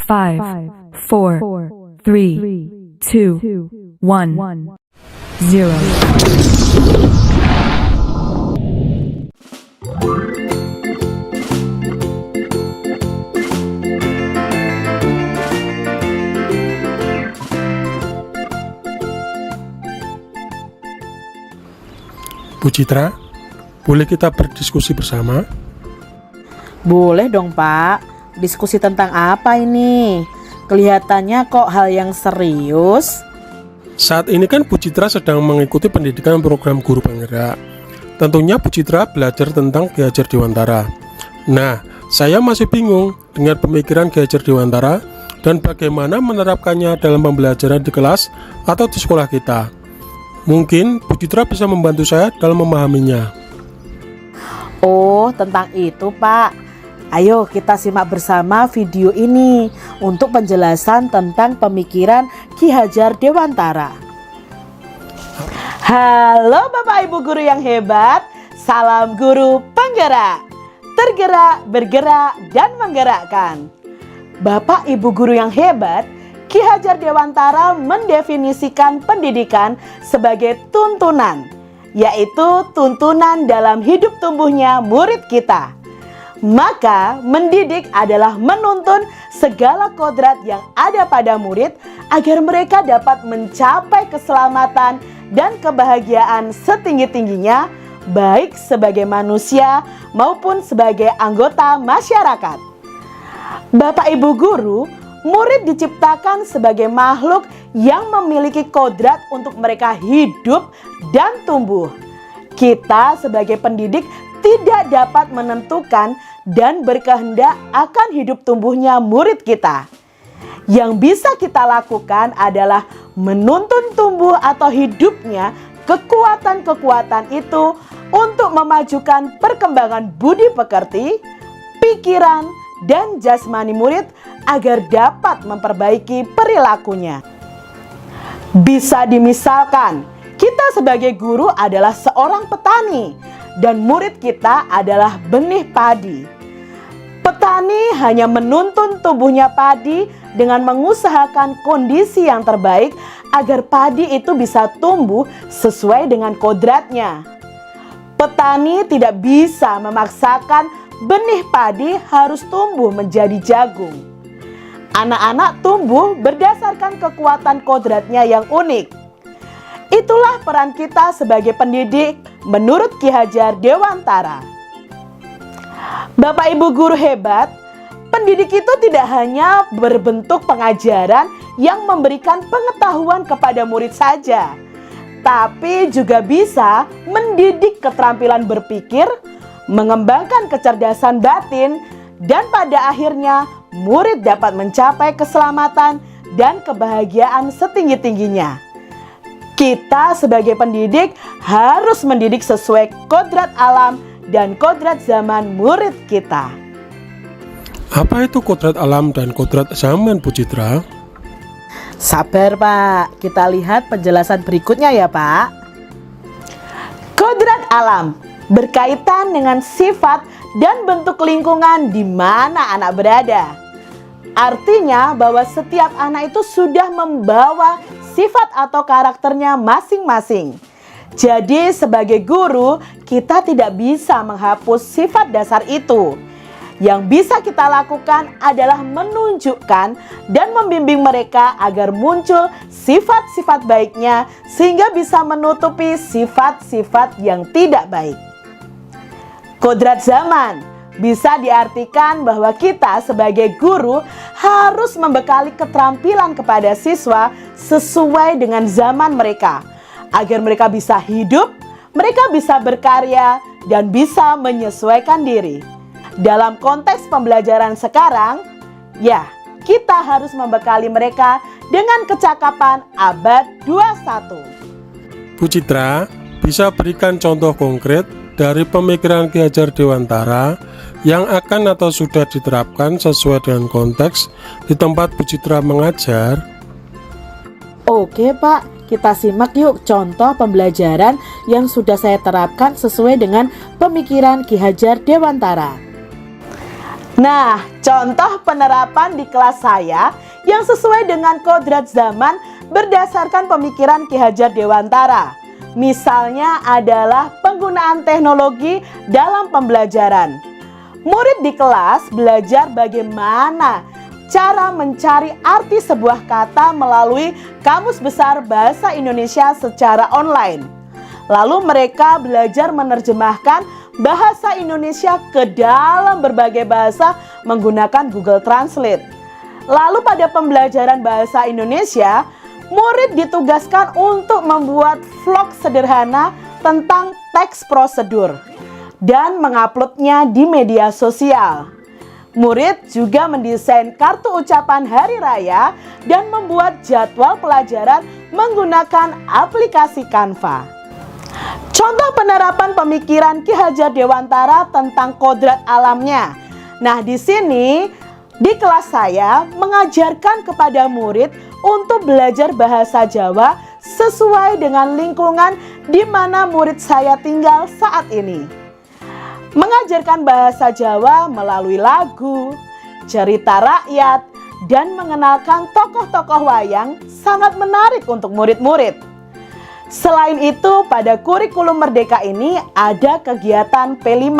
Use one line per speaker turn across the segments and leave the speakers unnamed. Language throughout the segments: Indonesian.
5, 4, 3, 2, 1, 0.
Bu Citra, boleh kita berdiskusi bersama?
Boleh dong Pak, diskusi tentang apa ini? Kelihatannya kok hal yang serius.
Saat ini kan Bu Citra sedang mengikuti pendidikan program guru penggerak. Tentunya Bu Citra belajar tentang Ki Hajar Dewantara. Nah, saya masih bingung dengan pemikiran Ki Hajar Dewantara dan bagaimana menerapkannya dalam pembelajaran di kelas atau di sekolah kita. Mungkin Bu Citra bisa membantu saya dalam memahaminya.
Oh, tentang itu Pak. Ayo kita simak bersama video ini untuk penjelasan tentang pemikiran Ki Hajar Dewantara. Halo Bapak Ibu guru yang hebat, salam guru penggerak. Tergerak, bergerak, dan menggerakkan. Bapak Ibu guru yang hebat, Ki Hajar Dewantara mendefinisikan pendidikan sebagai tuntunan, yaitu tuntunan dalam hidup tumbuhnya murid kita. Maka mendidik adalah menuntun segala kodrat yang ada pada murid agar mereka dapat mencapai keselamatan dan kebahagiaan setinggi-tingginya, baik sebagai manusia maupun sebagai anggota masyarakat. Bapak Ibu guru, murid diciptakan sebagai makhluk yang memiliki kodrat untuk mereka hidup dan tumbuh. Kita sebagai pendidik tidak dapat menentukan dan berkehendak akan hidup tumbuhnya murid kita. Yang bisa kita lakukan adalah menuntun tumbuh atau hidupnya kekuatan-kekuatan itu untuk memajukan perkembangan budi pekerti, pikiran, dan jasmani murid agar dapat memperbaiki perilakunya. Bisa dimisalkan, kita sebagai guru adalah seorang petani dan murid kita adalah benih padi. Petani hanya menuntun tumbuhnya padi dengan mengusahakan kondisi yang terbaik agar padi itu bisa tumbuh sesuai dengan kodratnya. Petani tidak bisa memaksakan benih padi harus tumbuh menjadi jagung. Anak-anak tumbuh berdasarkan kekuatan kodratnya yang unik. Itulah peran kita sebagai pendidik menurut Ki Hajar Dewantara. Bapak Ibu guru hebat, pendidik itu tidak hanya berbentuk pengajaran yang memberikan pengetahuan kepada murid saja, tapi juga bisa mendidik keterampilan berpikir, mengembangkan kecerdasan batin, dan pada akhirnya murid dapat mencapai keselamatan dan kebahagiaan setinggi-tingginya. Kita sebagai pendidik harus mendidik sesuai kodrat alam dan kodrat zaman murid kita.
Apa itu kodrat alam dan kodrat zaman, Bu Citra?
Sabar Pak, kita lihat penjelasan berikutnya ya Pak. Kodrat alam berkaitan dengan sifat dan bentuk lingkungan di mana anak berada. Artinya bahwa setiap anak itu sudah membawa sifat atau karakternya masing-masing. Jadi sebagai guru, kita tidak bisa menghapus sifat dasar itu. Yang bisa kita lakukan adalah menunjukkan dan membimbing mereka agar muncul sifat-sifat baiknya sehingga bisa menutupi sifat-sifat yang tidak baik. Kodrat zaman bisa diartikan bahwa kita sebagai guru harus membekali keterampilan kepada siswa sesuai dengan zaman mereka, agar mereka bisa hidup, mereka bisa berkarya, dan bisa menyesuaikan diri. Dalam konteks pembelajaran sekarang, ya, kita harus membekali mereka dengan kecakapan abad 21.
Bu Citra, bisa berikan contoh konkret dari pemikiran Ki Hajar Dewantara yang akan atau sudah diterapkan sesuai dengan konteks di tempat Bu Citra mengajar?
Oke Pak, kita simak yuk contoh pembelajaran yang sudah saya terapkan sesuai dengan pemikiran Ki Hajar Dewantara. Nah, contoh penerapan di kelas saya yang sesuai dengan kodrat zaman berdasarkan pemikiran Ki Hajar Dewantara. Misalnya adalah penggunaan teknologi dalam pembelajaran. Murid di kelas belajar bagaimana cara mencari arti sebuah kata melalui Kamus Besar Bahasa Indonesia secara online. Lalu mereka belajar menerjemahkan bahasa Indonesia ke dalam berbagai bahasa menggunakan Google Translate. Lalu pada pembelajaran bahasa Indonesia, murid ditugaskan untuk membuat vlog sederhana tentang teks prosedur dan menguploadnya di media sosial. Murid juga mendesain kartu ucapan hari raya dan membuat jadwal pelajaran menggunakan aplikasi Canva. Contoh penerapan pemikiran Ki Hajar Dewantara tentang kodrat alamnya. Nah, di sini di kelas saya mengajarkan kepada murid untuk belajar bahasa Jawa sesuai dengan lingkungan di mana murid saya tinggal saat ini. Mengajarkan bahasa Jawa melalui lagu, cerita rakyat, dan mengenalkan tokoh-tokoh wayang sangat menarik untuk murid-murid. Selain itu, pada kurikulum Merdeka ini ada kegiatan P5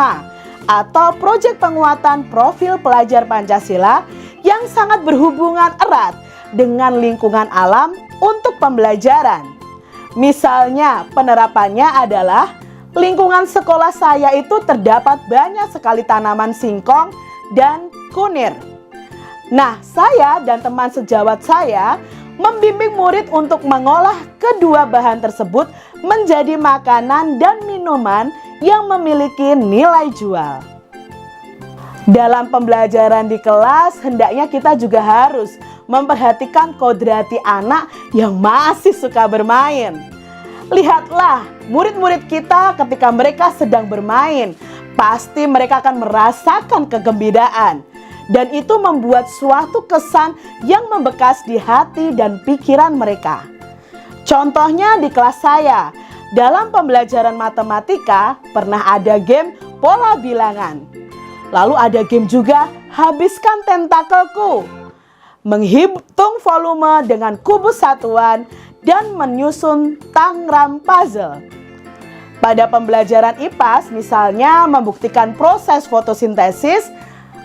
atau Proyek Penguatan Profil Pelajar Pancasila yang sangat berhubungan erat dengan lingkungan alam untuk pembelajaran. Misalnya, penerapannya adalah lingkungan sekolah saya itu terdapat banyak sekali tanaman singkong dan kunir. Nah, saya dan teman sejawat saya membimbing murid untuk mengolah kedua bahan tersebut menjadi makanan dan minuman yang memiliki nilai jual. Dalam pembelajaran di kelas, hendaknya kita juga harus memperhatikan kodrati anak yang masih suka bermain. Lihatlah, murid-murid kita ketika mereka sedang bermain, pasti mereka akan merasakan kegembiraan. Dan itu membuat suatu kesan yang membekas di hati dan pikiran mereka. Contohnya di kelas saya, dalam pembelajaran matematika pernah ada game pola bilangan. Lalu ada game juga habiskan tentakelku, menghitung volume dengan kubus satuan, dan menyusun tangram puzzle. Pada pembelajaran IPAS misalnya membuktikan proses fotosintesis,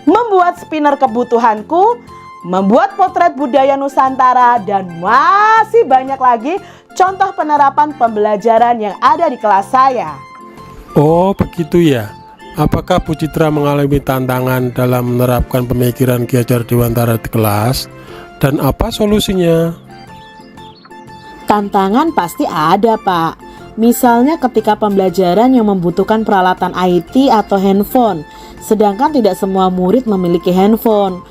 membuat spinner kebutuhanku, membuat potret budaya Nusantara, dan masih banyak lagi contoh penerapan pembelajaran yang ada di kelas saya.
Oh, begitu ya. Apakah Bu Citra mengalami tantangan dalam menerapkan pemikiran Ki Hajar Dewantara di kelas? Dan apa solusinya?
Tantangan pasti ada, Pak. Misalnya ketika pembelajaran yang membutuhkan peralatan IT atau handphone, sedangkan tidak semua murid memiliki handphone.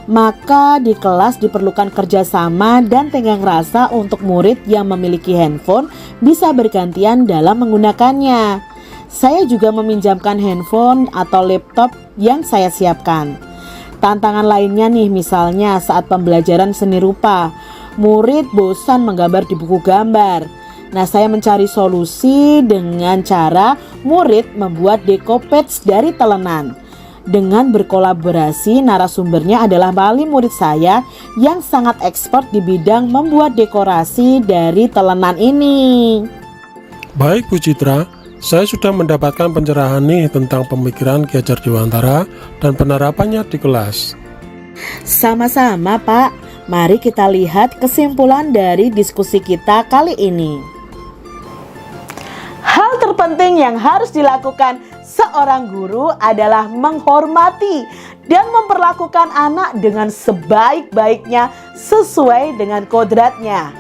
Maka di kelas diperlukan kerjasama dan tenggang rasa untuk murid yang memiliki handphone bisa bergantian dalam menggunakannya. Saya juga meminjamkan handphone atau laptop yang saya siapkan. Tantangan lainnya nih, misalnya saat pembelajaran seni rupa, murid bosan menggambar di buku gambar. Nah, saya mencari solusi dengan cara murid membuat decoupage dari telenan. Dengan berkolaborasi, narasumbernya adalah wali murid saya yang sangat expert di bidang membuat dekorasi dari telenan ini.
Baik Bu Citra, saya sudah mendapatkan pencerahan nih tentang pemikiran Ki Hajar Dewantara dan penerapannya di kelas.
Sama-sama, Pak. Mari kita lihat kesimpulan dari diskusi kita kali ini.
Hal terpenting yang harus dilakukan seorang guru adalah menghormati dan memperlakukan anak dengan sebaik-baiknya sesuai dengan kodratnya.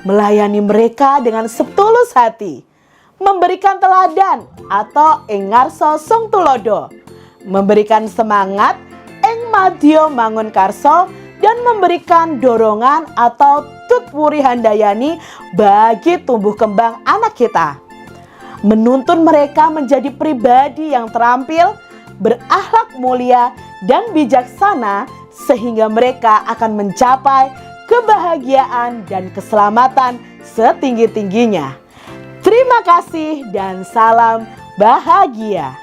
Melayani mereka dengan setulus hati. Memberikan teladan atau engarso sung tulodo. Memberikan semangat eng madyo mangun karso, dan memberikan dorongan atau tutwuri handayani bagi tumbuh kembang anak kita. Menuntun mereka menjadi pribadi yang terampil, berakhlak mulia, dan bijaksana sehingga mereka akan mencapai kebahagiaan dan keselamatan setinggi-tingginya. Terima kasih dan salam bahagia.